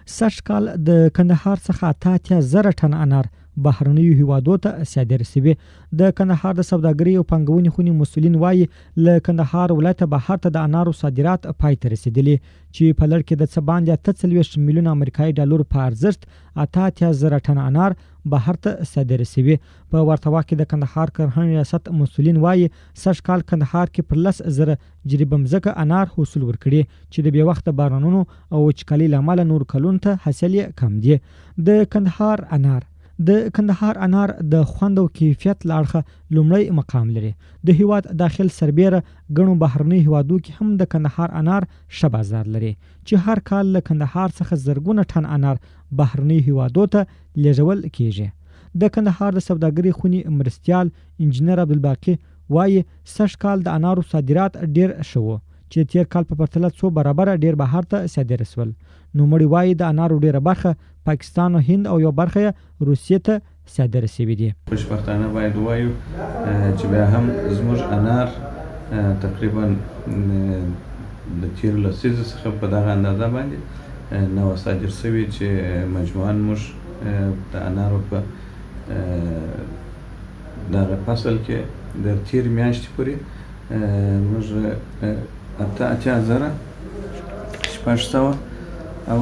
سږ کال د کندهار څخه 88,000 ټن انار بهرنیو هیوادو ته صادر شوي. د کندهار د سوداګرۍ او پانګونې خونې مسؤلین وایي له کندهار ولایته بهر ته د انارو صادرات پای ته رسیدلي چې په لړ کې د څه باندې 48 میلیون امریکایي ډالر په ارزښت 88,000 ټن انار بهر ته صادر شوي. په ورته وخت کې د کندهار کرهڼې ریاست مسؤلین وایي سږ کال کندهار کې پر 10,000 جریبه مځکه انار حاصل ورکړي چې د بې وخته بارانونو او وچکالۍ له امله نور کلونو ته حاصل یې کم دی. د کندهار انار د خوند او کیفیت له اړخه لومړی مقام لري. د هیواد داخل سربیره ګڼو بهرنیو هیوادو کې هم د کندهار انار ښه بازار لري چې هر کال له کندهار څخه زرګونه ټن انار بهرنیو هیوادو ته لیږل کیږي. د کندهار د سوداګرۍ خونې مرستیال انجینر عبدالباقي وایي سږ کال د انارو صادرات ډیر ښه وو چې تیر کال په پرتله 2 برابره ډیر بهر ته صادر شول. نوموړي وایي د انارو ډیره برخه پاکستان او هند او یو برخه روسیې ته صادر شوي دي. خوشبختانه باید وایو چې بیا هم زموږ انار تقریبا د تیر لسیزې څخه په دغه اندازه باندې نو صادر شوي چې مجموعاً موږ د انارو په دغه فصل کې د تیر میاشتې پورې موږ 8,000 600 او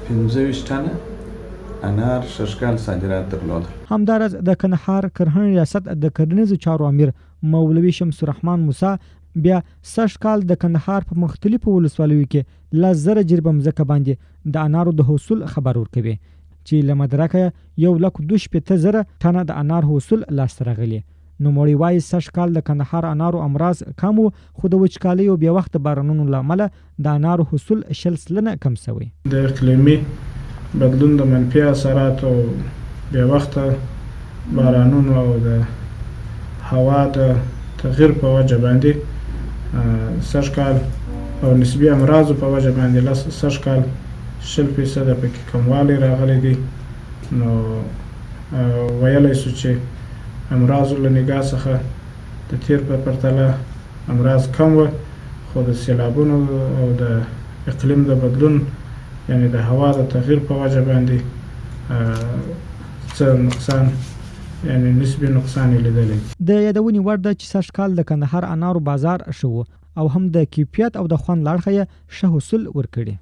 25 ټنه انار ششکال صادرات درلودل. همدارس د کندهار کرهڼې ریاست د کرنیزو چارو امیر مولوي شمس الرحمن موسی بیا سږ کال د کندهار په مختلفو ولسوالیو کې 10,000 جریبه مځکه باندې د انارو د حاصل خبر ورکوي چې له مدرکه 1,62,000 ټنه د انار حاصل لاسته راغلی. نوموړي وایي سږ کال د کندهار انارو امراض کم وو خو د وچکالۍ او بې وخته بارانونو له امله د انارو حاصل 20% کم شوی. د اقلیمي بدلون د منفي اثراتو بې وخته بارانونو او د هوا د تغییر په وجه باندې سږ کال او نسبي امراضو په وجه باندې سږ کال 20% پکې کموالی راغلی دی. نو ویلی سو چې امراضو له نګاه څخه د تیر په پرتله امراض کم وه خو د سیلابونو او د اقلیم د بدلون یعنی د هوا د تغییر په وجه باندې څه نقصان یعنی نسبي نقصان یې لیدلی. د یادونې وړ ده چې سږ کال د کندهار انارو بازار ښه و او هم د کیفیت او د خوند له اړخه یې ښه حاصل ورکړي.